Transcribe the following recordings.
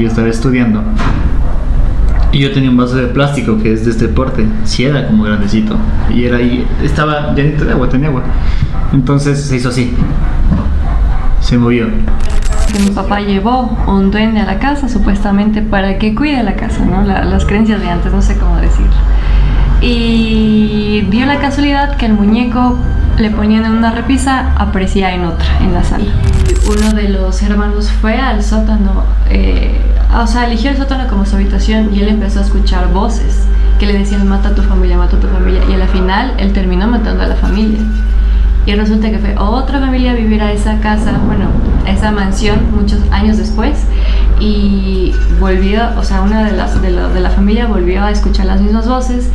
Yo estaba estudiando y yo tenía un vaso de plástico que es de este porte, sí era como grandecito, y era ahí, estaba llenito de agua, tenía agua. Entonces se hizo así, se movió. Que mi papá llevó un duende a la casa supuestamente para que cuide la casa, ¿no? Las creencias de antes, no sé cómo decirlo. Y dio la casualidad que el muñeco le ponían en una repisa, aparecía en otra, en la sala. Y uno de los hermanos fue al sótano, eligió el sótano como su habitación, y él empezó a escuchar voces que le decían mata a tu familia, y a la final él terminó matando a la familia. Y resulta que fue otra familia a vivir a esa casa, a esa mansión muchos años después, y volvió, una de la familia volvió a escuchar las mismas voces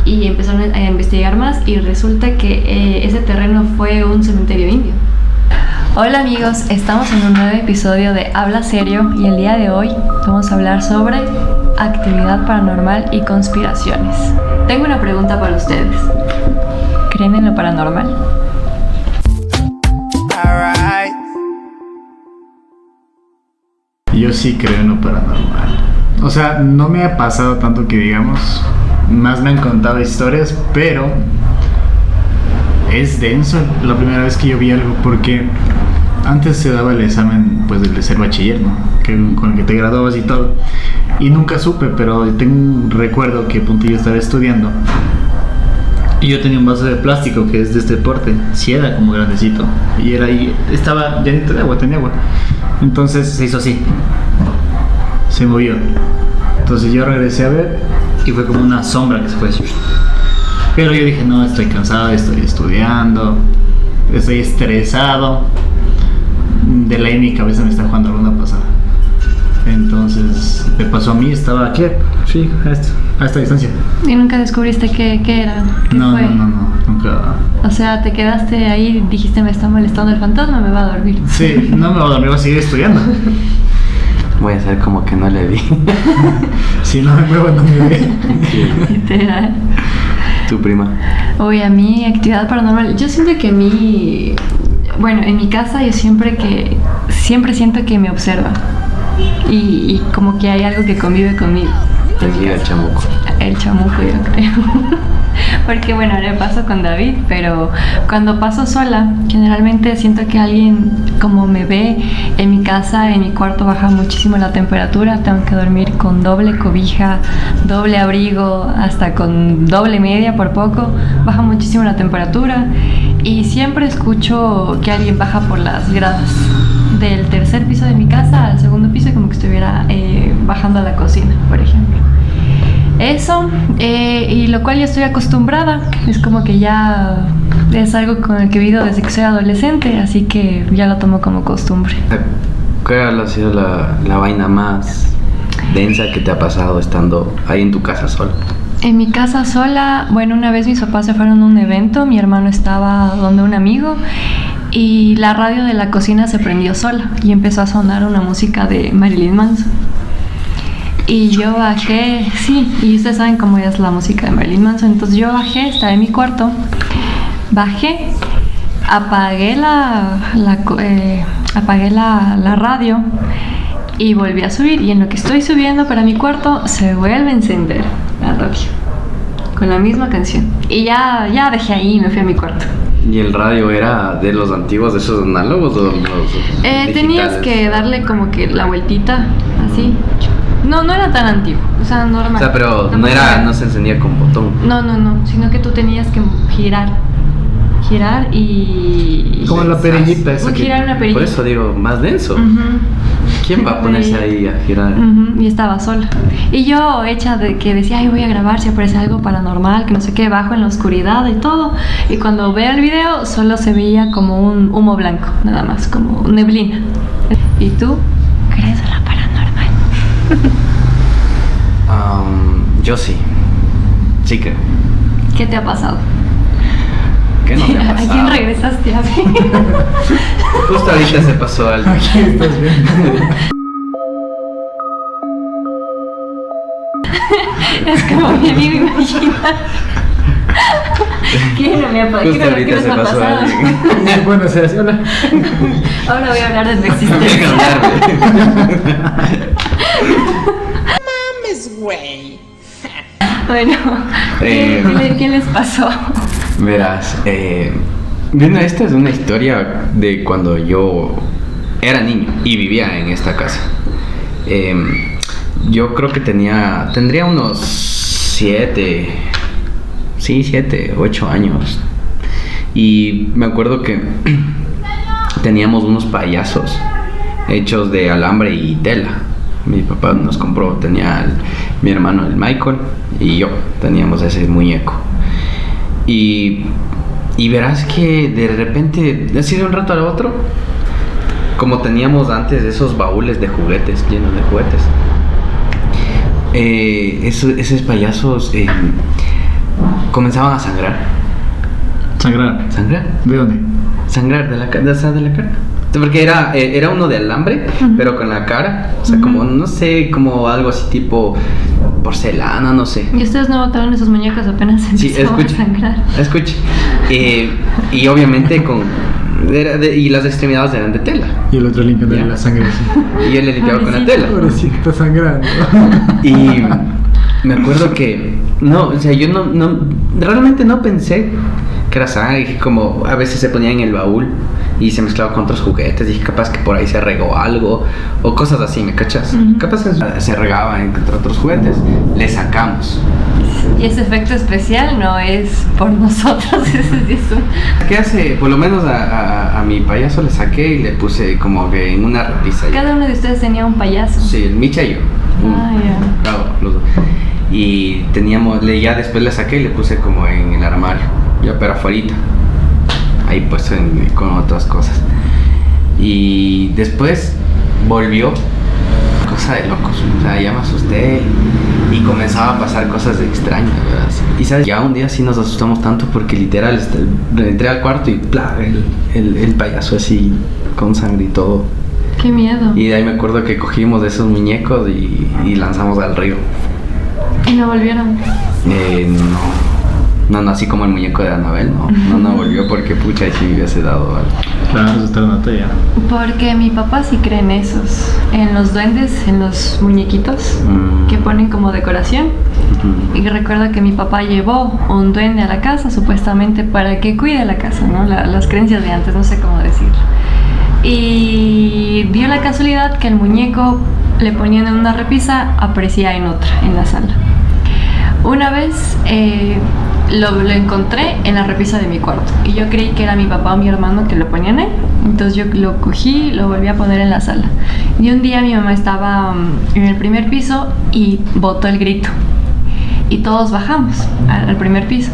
y empezaron a investigar más, y resulta que ese terreno fue un cementerio indio. Hola amigos, estamos en un nuevo episodio de Habla Serio, y el día de hoy vamos a hablar sobre actividad paranormal y conspiraciones. Tengo una pregunta para ustedes. ¿Creen en lo paranormal? Yo sí creo en lo paranormal. O sea, no me ha pasado tanto que digamos, más me han contado historias, pero es denso la primera vez que yo vi algo, porque antes se daba el examen pues del de ser bachiller, ¿no? Con el que te graduabas y todo, y nunca supe, pero tengo un recuerdo que yo estaba estudiando y yo tenía un vaso de plástico que es de este porte, sí era como grandecito, y era ahí, estaba llenito de agua, tenía agua. Entonces se hizo así, se movió. Entonces yo regresé a ver y fue como una sombra que se fue. Pero yo dije, no, estoy cansado, estoy estudiando, estoy estresado. De ley mi cabeza me está jugando alguna pasada. Entonces me pasó a mí, estaba aquí, sí, a esta distancia. ¿Y nunca descubriste qué era? ¿Qué no, fue? No, nunca. O sea, te quedaste ahí, dijiste me está molestando el fantasma, me va a dormir. Sí, no me va a dormir, voy a seguir estudiando. Voy a hacer como que no le vi. Si no me muevo, no me ve. Literal. ¿Tu prima? Oye, a mí, actividad paranormal, yo siento que en mi casa yo siempre siento que me observa. Y como que hay algo que convive conmigo. El chamuco. El chamuco, yo creo. Porque ahora me paso con David, pero cuando paso sola, generalmente siento que alguien como me ve en mi casa, en mi cuarto baja muchísimo la temperatura, tengo que dormir con doble cobija, doble abrigo, hasta con doble media por poco, baja muchísimo la temperatura, y siempre escucho que alguien baja por las gradas del tercer piso de mi casa al segundo piso, como que estuviera bajando a la cocina, por ejemplo. Eso, y lo cual ya estoy acostumbrada, es como que ya es algo con el que he vivido desde que soy adolescente, así que ya lo tomo como costumbre. ¿Cuál ha sido la vaina más densa que te ha pasado estando ahí en tu casa sola? En mi casa sola, una vez mis papás se fueron a un evento, mi hermano estaba donde un amigo, y la radio de la cocina se prendió sola y empezó a sonar una música de Marilyn Manson. Y yo bajé, sí, y ustedes saben cómo es la música de Marilyn Manson, entonces yo bajé, estaba en mi cuarto, bajé, apagué la radio y volví a subir, y en lo que estoy subiendo para mi cuarto se vuelve a encender la radio con la misma canción, y ya dejé ahí y me fui a mi cuarto. ¿Y el radio era de los antiguos, de esos análogos o los digitales? Tenías que darle como que la vueltita, así. No era tan antiguo, normal. O sea, pero no se encendía con botón. No, sino que tú tenías que girar y... Como la perillita esa. Girar una perilla. Por eso digo, más denso. Uh-huh. ¿Quién va a ponerse ahí a girar? Uh-huh. Y estaba sola. Y yo, hecha de que decía, ay, voy a grabar si aparece algo paranormal, que no sé qué, bajo en la oscuridad y todo. Y cuando veo el video, solo se veía como un humo blanco, nada más, como neblina. ¿Y tú? ¿Crees en la paranormal? Yo sí creo. ¿Qué te ha pasado? ¿Qué no te ha pasado? ¿A quién regresaste a ver? Justo ahorita se pasó algo. Aquí estás viendo. Es como mi amigo imagina. ¿Qué no me ha pasado? Justo ahorita se pasó algo. Bueno, se hace hola. Ahora voy a hablar de tu existencia. Bueno, ¿qué les pasó? Verás, esta es una historia de cuando yo era niño y vivía en esta casa. Yo creo que tendría unos 7, 8 años. Y me acuerdo que teníamos unos payasos hechos de alambre y tela. Mi papá nos compró, mi hermano el Michael y yo teníamos ese muñeco. Y verás que de repente, así de un rato al otro, como teníamos antes esos baúles de juguetes, llenos de juguetes, esos payasos comenzaban a sangrar. ¿Sangrar? ¿De dónde? Sangrar de la cara. Porque era uno de alambre, pero con la cara, o sea, como, no sé, como algo así tipo porcelana, no sé. ¿Y ustedes no botaron esos muñecos apenas empezaron a sangrar? Escuche. Y obviamente y las extremidades eran de tela. Y el otro limpiando la sangre así. Y él le limpiaba con la tela. Ahora sí que está sangrando. Y me acuerdo que, no, o sea, yo realmente no pensé que era sangre. Dije, como a veces se ponía en el baúl y se mezclaba con otros juguetes. Dije, capaz que por ahí se regó algo o cosas así, ¿me cachas? Capaz que se regaba entre otros juguetes. Le sacamos. Y ese efecto especial no es por nosotros, ese sí es un... ¿Qué hace? Por lo menos a mi payaso le saqué y le puse como que en una repisa. Cada uno de ustedes tenía un payaso. Sí, el Micha y yo. Claro, los dos. Y ya después le saqué y le puse como en el armario, ya pero afuerita. Ahí pues con otras cosas. Y después volvió, cosa de locos. O sea, ya me asusté y comenzaba a pasar cosas extrañas, ¿verdad? Y sabes, ya un día sí nos asustamos tanto porque literal entré al cuarto y ¡plá! El payaso así con sangre y todo. ¡Qué miedo! Y de ahí me acuerdo que cogimos de esos muñecos y lanzamos al río. ¿Y no volvieron? No, así como el muñeco de Anabel, no volvió porque pucha, y si me hubiese dado algo. Claro, eso está en la talla. Porque mi papá sí cree en los duendes, en los muñequitos que ponen como decoración. Y recuerdo que mi papá llevó un duende a la casa, supuestamente para que cuide la casa, ¿no? Las creencias de antes, no sé cómo decirlo. Y dio la casualidad que el muñeco le ponían en una repisa, aparecía en otra, en la sala. Una vez lo encontré en la repisa de mi cuarto y yo creí que era mi papá o mi hermano que lo ponían ahí. Entonces yo lo cogí y lo volví a poner en la sala. Y un día mi mamá estaba en el primer piso y botó el grito. Y todos bajamos al primer piso.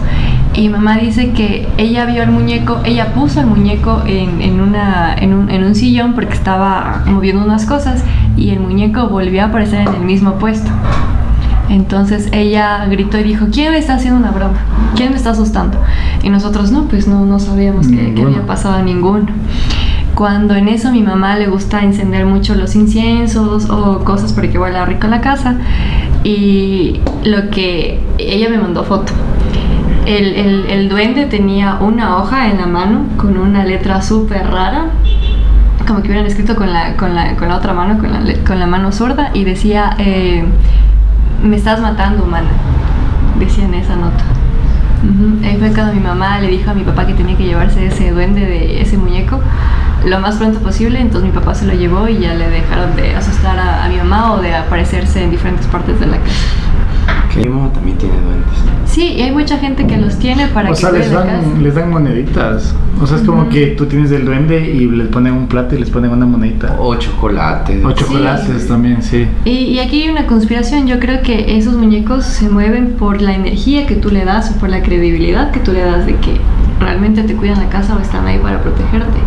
Y mamá dice que ella vio el muñeco, ella puso el muñeco en un sillón porque estaba moviendo unas cosas y el muñeco volvió a aparecer en el mismo puesto. Entonces ella gritó y dijo, ¿quién me está haciendo una broma? ¿Quién me está asustando? Y nosotros no sabíamos que había pasado a ninguno. Cuando en eso mi mamá le gusta encender mucho los inciensos o cosas para que huela rico la casa, y ella me mandó foto. El duende tenía una hoja en la mano con una letra súper rara, como que hubieran escrito con la otra mano, con la mano zurda, y decía, me estás matando, humana, decía en esa nota. Ahí fue cuando mi mamá le dijo a mi papá que tenía que llevarse ese duende, de ese muñeco, lo más pronto posible. Entonces mi papá se lo llevó y ya le dejaron de asustar a mi mamá o de aparecerse en diferentes partes de la casa. Mi mamá también tiene duendes. Sí, y hay mucha gente que los tiene para que cuide la casa. Les dan moneditas. O sea, es como que tú tienes el duende y les ponen un plato y les ponen una monedita. O chocolates. O chocolates también, sí. Y aquí hay una conspiración. Yo creo que esos muñecos se mueven por la energía que tú le das o por la credibilidad que tú le das de que realmente te cuidan la casa o están ahí para protegerte.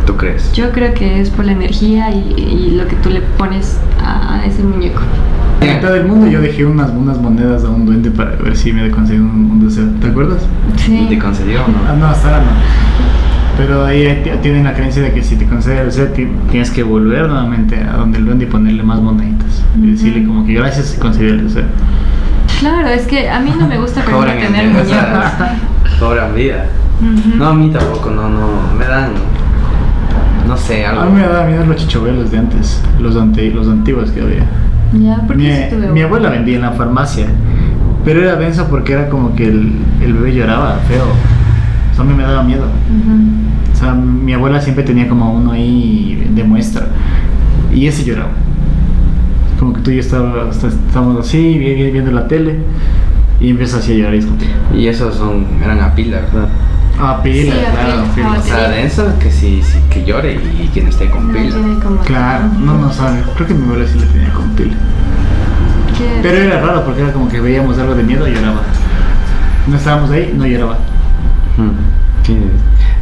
¿Tú crees? Yo creo que es por la energía y lo que tú le pones a ese muñeco. En la mitad del mundo yo dejé unas monedas a un duende para ver si me conseguía un deseo. ¿Te acuerdas? Sí. ¿Te concedió o no? No, hasta ahora no. Pero ahí tienen la creencia de que si te concede el deseo tienes que volver nuevamente a donde el duende y ponerle más moneditas. Y decirle como que gracias si concedió el deseo. Claro, es que a mí no me gusta tener muñecos. Cobran vida. No, a mí tampoco, no, me dan... No sé, algo. A mí me da miedo los chichobelos de antes, los antiguos que había. Ya, ¿por qué Mi abuela vendía en la farmacia Pero era denso porque era como que el bebé lloraba feo. Eso a mí me daba miedo. O sea, mi abuela siempre tenía como uno ahí de muestra. Y ese lloraba. Como que tú y yo estábamos así, viendo la tele. Y empieza así a llorar y discutir. Y esos eran a pila, ¿verdad? Ah, pila, Sí, a claro, pila. pila. O sea, de eso que sí, que llore y quien esté con No pila. tiene como... Claro, no sabe. Creo que mi abuela sí le tenía con pila. ¿Qué? Pero era raro porque era como que veíamos algo de miedo y lloraba. No estábamos ahí, no lloraba. Sí.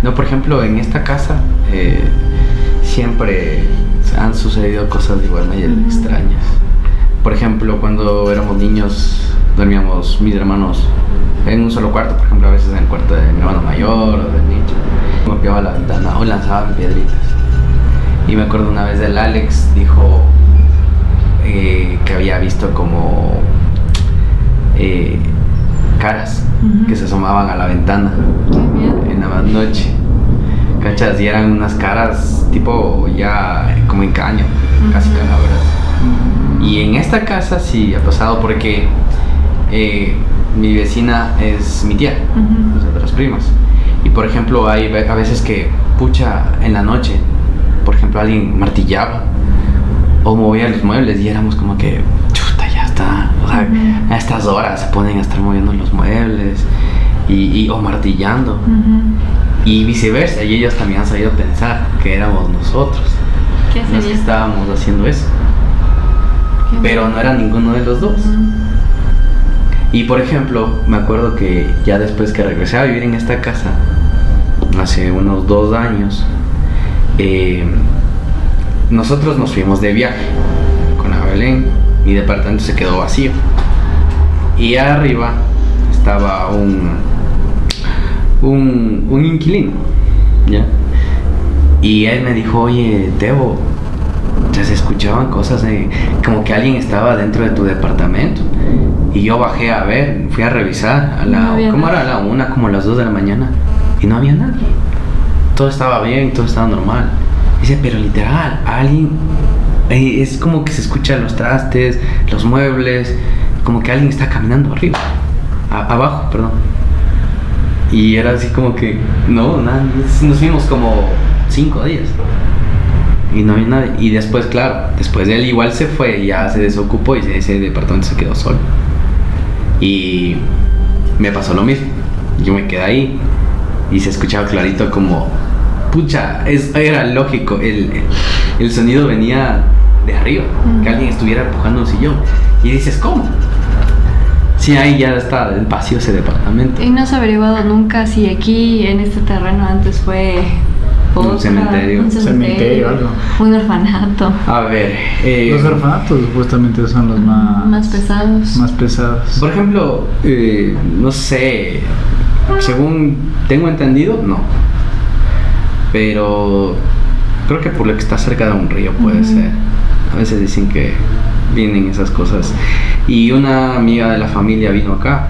No, por ejemplo, en esta casa siempre han sucedido cosas igual medio extrañas. Por ejemplo, cuando éramos niños dormíamos mis hermanos en un solo cuarto, por ejemplo, a veces en el cuarto de mi hermano mayor o del niño. Golpeaba la ventana o lanzaban piedritas. Y me acuerdo una vez del Alex, dijo que había visto como caras que se asomaban a la ventana Qué miedo. en la noche. ¿Cachas? Y eran unas caras tipo ya como en caño, casi calaveras. Y en esta casa sí ha pasado porque mi vecina es mi tía, de las primas. Y por ejemplo hay a veces que pucha en la noche, por ejemplo alguien martillaba o movía los muebles y éramos como que chuta, ya está. O sea, a estas horas se ponen a estar moviendo los muebles o martillando. Y viceversa, y ellos también han sabido pensar que éramos nosotros ¿Qué los que sería? estábamos haciendo eso. Qué Pero miedo. no era ninguno de los dos. Y por ejemplo, me acuerdo que ya después que regresé a vivir en esta casa, hace unos 2 años, nosotros nos fuimos de viaje con la Belén. Mi departamento se quedó vacío. Y arriba estaba un inquilino, ¿ya? Y él me dijo, oye, Teo, ya se escuchaban cosas como que alguien estaba dentro de tu departamento. Y yo bajé a ver, fui a revisar ¿cómo era? A la 1, como a las 2 de la mañana. Y no había nadie. Todo estaba bien, todo estaba normal. Dice, pero literal, alguien, es como que se escuchan los trastes, los muebles, como que alguien está caminando arriba, abajo, perdón. Y era así como que, no, nada, nos fuimos como 5 días. Y no había nadie. Y después, claro, después de él igual se fue, ya se desocupó y ese departamento se quedó solo. Y me pasó lo mismo. Yo me quedé ahí y se escuchaba clarito como, pucha, era lógico, el sonido venía de arriba, que alguien estuviera empujando un sillón. Y dices, ¿cómo? Sí, ahí ya está vacío ese departamento. Y no se ha averiguado nunca si aquí en este terreno antes fue Un cementerio. Cementerio, algo. Un orfanato. A ver, Los orfanatos supuestamente son los Más pesados. más pesados. por ejemplo, no sé, según tengo entendido, no. Pero creo que por lo que está cerca de un río puede ser. A veces dicen que vienen esas cosas. Y una amiga de la familia vino acá,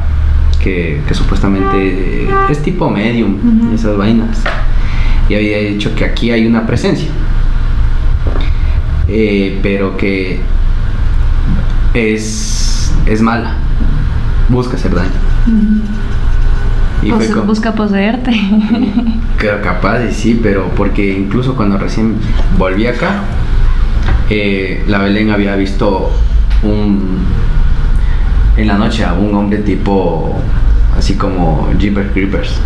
que supuestamente es tipo medium, esas vainas. Y había dicho que aquí hay una presencia. Pero que es mala. Busca hacer daño. Y fue como, Busca poseerte. creo capaz y sí, pero porque incluso cuando recién volví acá, la Belén había visto en la noche a un hombre tipo así como Jeepers Creepers,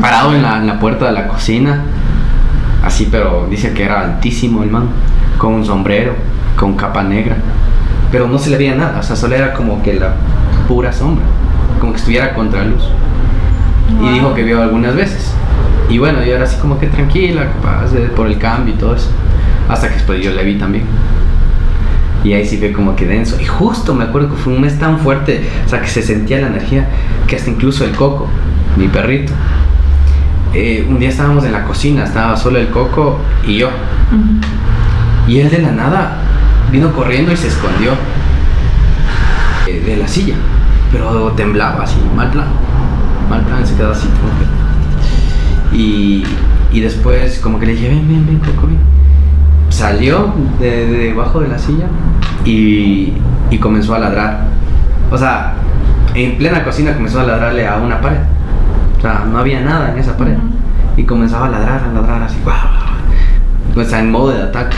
parado en la puerta de la cocina, así, pero dice que era altísimo el man, con un sombrero, con capa negra, pero no se le veía nada, o sea, solo era como que la pura sombra, como que estuviera contra luz. Y dijo que vio algunas veces. Y bueno, yo era así como que tranquila, capaz por el cambio y todo eso. Hasta que después yo le vi también. Y ahí sí fue como que denso. Y justo me acuerdo que fue un mes tan fuerte, o sea, que se sentía la energía, que hasta incluso el Coco, mi perrito, un día estábamos en la cocina, estaba solo el Coco y yo. Y él de la nada vino corriendo y se escondió de la silla. Pero temblaba así, mal plan, se quedó así como que. Y después como que le dije, ven, Coco, ven. Salió de debajo de la silla y comenzó a ladrar. O sea, en plena cocina comenzó a ladrarle a una pared. O sea, no había nada en esa pared. Y comenzaba a ladrar así, guau. O sea, en modo de ataque.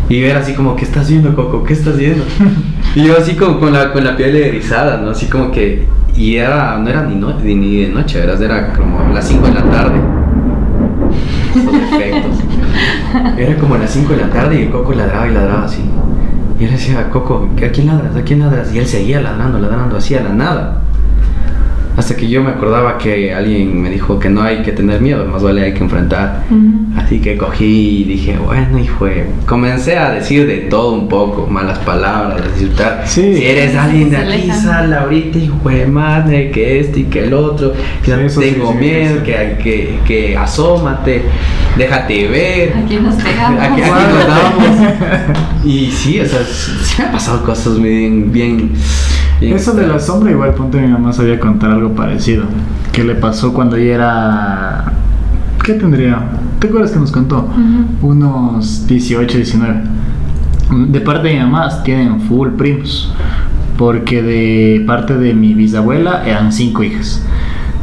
Y ver así como, ¿qué estás haciendo, Coco? ¿Qué estás haciendo? Y yo así como con la piel erizada, ¿no? Así como que... Y no era ni de noche, era como las 5 de la tarde. Esos efectos. Era como las 5 de la tarde y el Coco ladraba y ladraba así. Y él decía, Coco, ¿a quién ladras? ¿A quién ladras? Y él seguía ladrando así a la nada. Hasta que yo me acordaba que alguien me dijo que no hay que tener miedo, más vale hay que enfrentar. Así que cogí y dije, bueno, y comencé a decir de todo un poco, malas palabras, decir, sí. Si eres alguien de aquí, sal ahorita, hijo de madre, que este y que el otro, tengo miedo, que asómate, déjate ver. Aquí nos pegamos. Aquí nos damos. Y sí, o sea, sí me han pasado cosas bien eso de la sombra, igual ponte, mi mamá sabía contar algo parecido que le pasó cuando ella era... ¿Qué tendría? ¿Te acuerdas que nos contó? Unos 18, 19. De parte de mi mamá tienen full primos, porque de parte de mi bisabuela eran 5 hijas.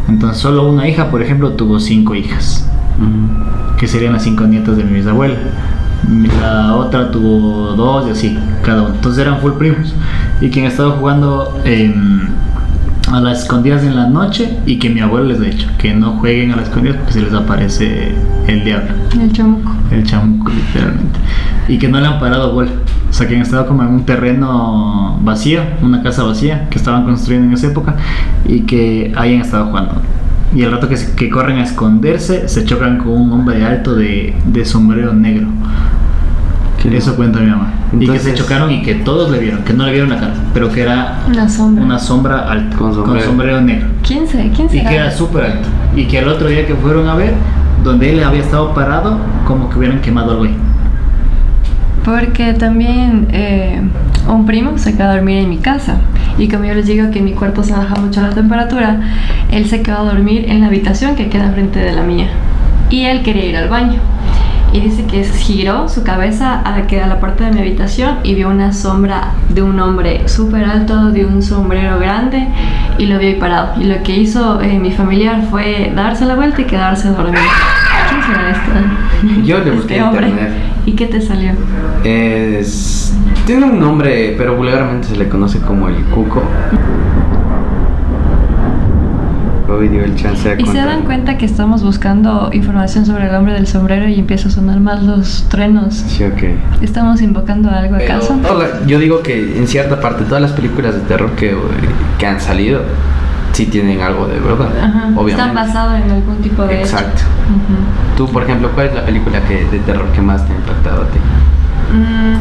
Entonces solo una hija, por ejemplo, tuvo 5 hijas, que serían las 5 nietas de mi bisabuela. La otra tuvo 2 y así, cada uno. Entonces eran full primos. Y quien estaba jugando a las escondidas en la noche, y que mi abuelo les ha dicho que no jueguen a las escondidas porque se les aparece el diablo. El chamuco, literalmente. Y que no le han parado bola. O sea, que han estado como en un terreno vacío, una casa vacía que estaban construyendo en esa época, y que hayan estado jugando. Y el rato que corren a esconderse, se chocan con un hombre alto de sombrero negro. Eso cuenta mi mamá. Entonces, y que se chocaron y que todos le vieron, que no le vieron la cara, pero que era una sombra alta, con sombrero negro. ¿Quién será? Y que era súper alto. Y que el otro día que fueron a ver, donde él había estado parado, como que hubieran quemado algo ahí. Porque también un primo se quedó a dormir en mi casa, y como yo les digo que en mi cuarto se baja mucho la temperatura, él se quedó a dormir en la habitación que queda frente de la mía, y él quería ir al baño, y dice que giró su cabeza a la parte de mi habitación y vio una sombra de un hombre súper alto, de un sombrero grande, y lo vio ahí parado. Y lo que hizo mi familiar fue darse la vuelta y quedarse dormido. ¿Quién será esto? Yo le busqué en internet. ¿Y qué te salió? Tiene un nombre, pero vulgarmente se le conoce como el cuco. Hoy dio el chance de ¿Y se dan cuenta que estamos buscando información sobre el hombre del sombrero y empieza a sonar más los truenos? Sí, ok. ¿Estamos invocando algo acaso? Yo digo que en cierta parte todas las películas de terror que han salido sí tienen algo de verdad. Ajá. Obviamente. Están basados en algún tipo de Exacto. Tú, por ejemplo, ¿cuál es la película de terror que más te ha impactado a ti?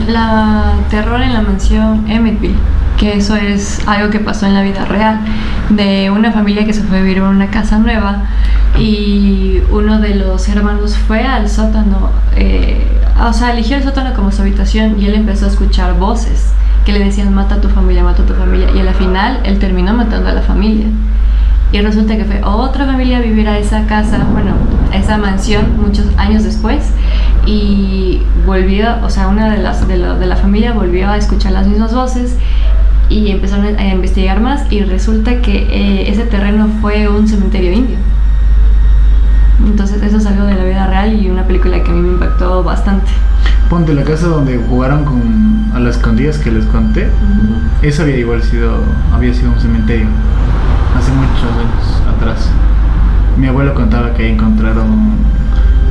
La terror en la mansión Amityville, que eso es algo que pasó en la vida real, de una familia que se fue a vivir en una casa nueva, y uno de los hermanos fue al sótano, o sea, eligió el sótano como su habitación, y él empezó a escuchar voces que le decían mata a tu familia, y a la final él terminó matando a la familia. Y resulta que fue otra familia a vivir a esa casa, bueno, a esa mansión muchos años después, y volvió, o sea, una de la familia volvió a escuchar las mismas voces y empezaron a investigar más, y resulta que ese terreno fue un cementerio indio. Entonces eso es algo de la vida real y una película que a mí me impactó bastante. Ponte, la casa donde jugaron a las escondidas que les conté, eso había sido un cementerio hace muchos años atrás. Mi abuelo contaba que ahí encontraron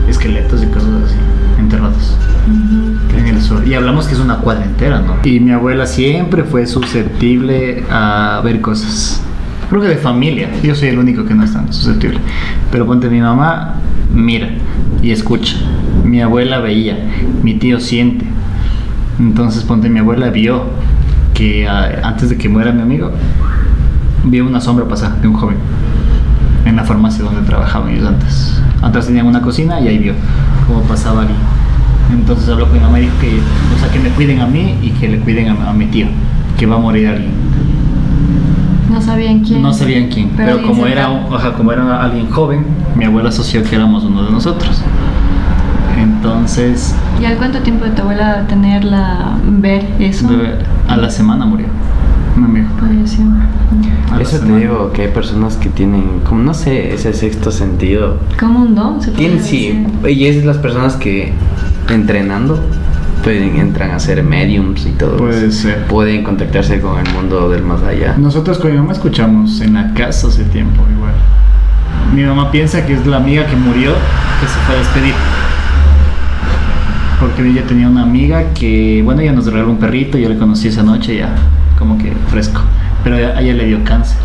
esqueletos y cosas así enterrados en el sur, y hablamos que es una cuadra entera, ¿no? Y mi abuela siempre fue susceptible a ver cosas, creo que de familia. Yo soy el único que no es tan susceptible, pero ponte, mi mamá mira y escucha, mi abuela veía, mi tío siente. Entonces ponte, mi abuela vio que antes de que muera mi amigo, vio una sombra pasar de un joven en la farmacia donde trabajaban ellos antes. Atrás tenían una cocina y ahí vio cómo pasaba alguien. Entonces habló con mi mamá y dijo que me cuiden a mí y que le cuiden a mi tío, que va a morir alguien. No sabían quién. Pero como era alguien joven, mi abuela asoció que éramos uno de nosotros. Entonces... ¿Y al cuánto tiempo de tu abuela tenerla ver eso? A la semana murió. Un amigo. falleció. A la Eso te semana. digo, que hay personas que tienen, como no sé, ese sexto sentido. Como un don, se podría Tienen, sí, decir. y es las personas que entrenando entran a ser mediums y todo Puede eso. ser. Pueden contactarse con el mundo del más allá. Nosotros con mi mamá escuchamos en la casa hace tiempo igual. Mi mamá piensa que es la amiga que murió que se fue a despedir. Porque ella tenía una amiga que, bueno, ella nos regaló un perrito, yo le conocí esa noche ya, como que fresco. Pero a ella le dio cáncer.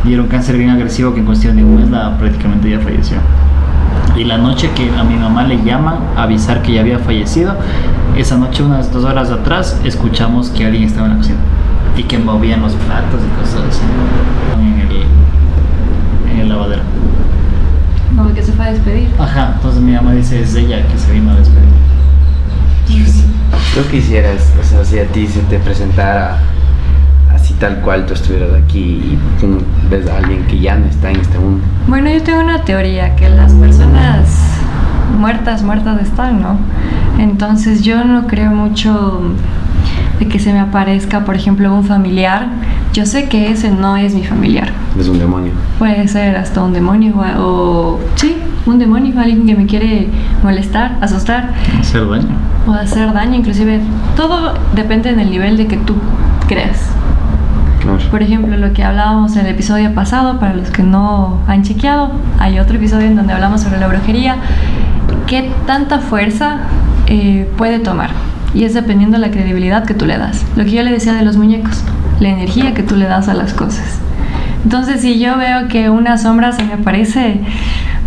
Y era un cáncer bien agresivo que en cuestión de un mes prácticamente ya falleció. Y la noche que a mi mamá le llaman a avisar que ya había fallecido, esa noche, unas 2 horas atrás, escuchamos que alguien estaba en la cocina y que movían los platos y cosas así en el lavadero. Como que se fue a despedir. Ajá, entonces mi mamá dice, es ella que se vino a despedir. ¿Tú quisieras, o sea, si a ti se te presentara así tal cual tú estuvieras aquí y tú ves a alguien que ya no está en este mundo? Bueno, yo tengo una teoría que las personas muertas están, ¿no? Entonces yo no creo mucho de que se me aparezca, por ejemplo, un familiar. Yo sé que ese no es mi familiar. Es un demonio. Puede ser hasta un demonio o sí, un demonio, alguien que me quiere molestar, asustar Hacer daño. o hacer daño, inclusive. Todo depende del nivel de que tú creas. Claro. Por ejemplo, lo que hablábamos en el episodio pasado, para los que no han chequeado, hay otro episodio en donde hablamos sobre la brujería. ¿Qué tanta fuerza puede tomar? Y es dependiendo de la credibilidad que tú le das. Lo que yo le decía de los muñecos, la energía que tú le das a las cosas. Entonces, si yo veo que una sombra se me aparece,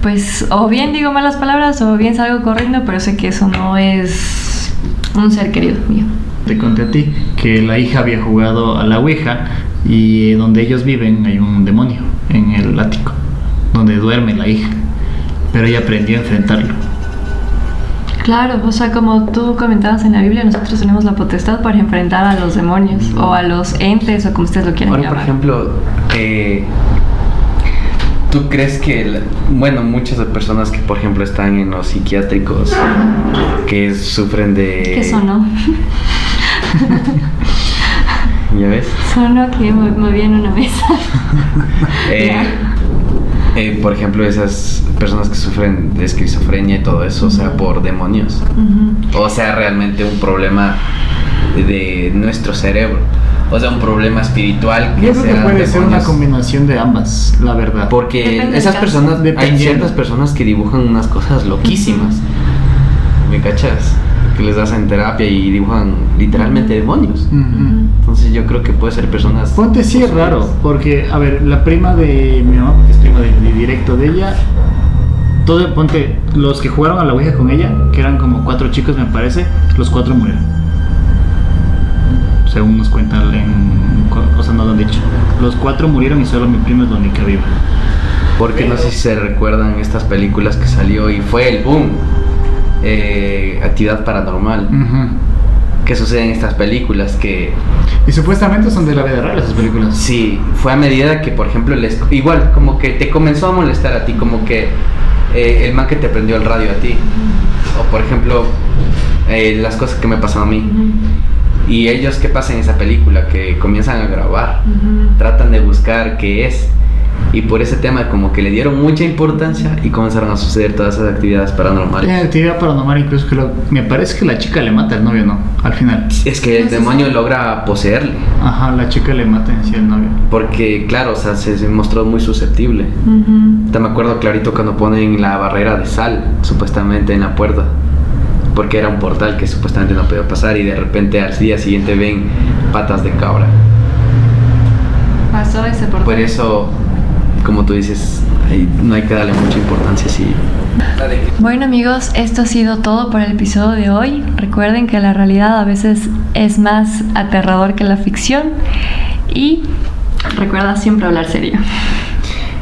pues o bien digo malas palabras o bien salgo corriendo, pero sé que eso no es un ser querido mío. Te conté a ti que la hija había jugado a la Ouija y donde ellos viven hay un demonio en el ático, donde duerme la hija, pero ella aprendió a enfrentarlo. Claro, o sea, como tú comentabas en la Biblia, nosotros tenemos la potestad para enfrentar a los demonios o a los entes o como ustedes lo quieran Ahora, por llamar. ejemplo, ¿tú crees que, bueno, muchas personas que, por ejemplo, están en los psiquiátricos, que sufren de... ¿Qué sonó? ¿Ya ves? Sonó que moví en una mesa. Por ejemplo, esas personas que sufren de esquizofrenia y todo eso, o sea, por demonios. Ujú. O sea, realmente un problema de nuestro cerebro. O sea, un problema espiritual que Yo creo que sean puede ser una demonios. combinación de ambas, la verdad. Porque Depende del esas caso. personas, hay Dependiendo. ciertas personas que dibujan unas cosas loquísimas. ¿Me cachas? Que les hacen terapia y dibujan literalmente demonios. Ujú. Entonces yo creo que puede ser personas... Ponte sí es raro, porque, a ver, la prima de mi mamá, que es prima de directo de ella, ponte, los que jugaron a la Ouija con ella, que eran como 4 chicos me parece, los 4 murieron. Según nos cuentan o sea, no lo han dicho. Los 4 murieron y solo mi prima es la única viva. Porque no sé si se recuerdan estas películas que salió y fue el boom. Actividad Paranormal. Ujú. Que suceden estas películas que... Y supuestamente son de la vida real esas películas. Sí, fue a medida que, por ejemplo, igual, como que te comenzó a molestar a ti, como que el man que te prendió el radio a ti. O, por ejemplo, las cosas que me pasan a mí. Ujú. Y ellos, ¿qué pasa en esa película? Que comienzan a grabar, Ujú. tratan de buscar qué es. Y por ese tema como que le dieron mucha importancia y comenzaron a suceder todas esas actividades paranormales. La actividad paranormal incluso que me parece que la chica le mata al novio, ¿no? Al final. Es que el No sé demonio si- logra poseerle. Ajá, la chica le mata en sí al novio. Porque, claro, o sea, se mostró muy susceptible. Ujú. Te me acuerdo clarito cuando ponen la barrera de sal, supuestamente en la puerta. Porque era un portal que supuestamente no podía pasar y de repente al día siguiente ven patas de cabra. Pasó ese portal. Por eso, como tú dices, no hay que darle mucha importancia si... Bueno amigos, esto ha sido todo por el episodio de hoy. Recuerden que la realidad a veces es más aterrador que la ficción y recuerda siempre hablar serio.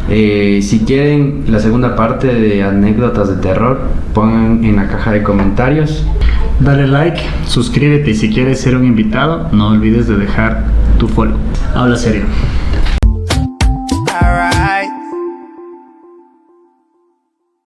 Si quieren la segunda parte de anécdotas de terror, pongan en la caja de comentarios. Dale like, suscríbete y si quieres ser un invitado, no olvides de dejar tu follow. Habla serio.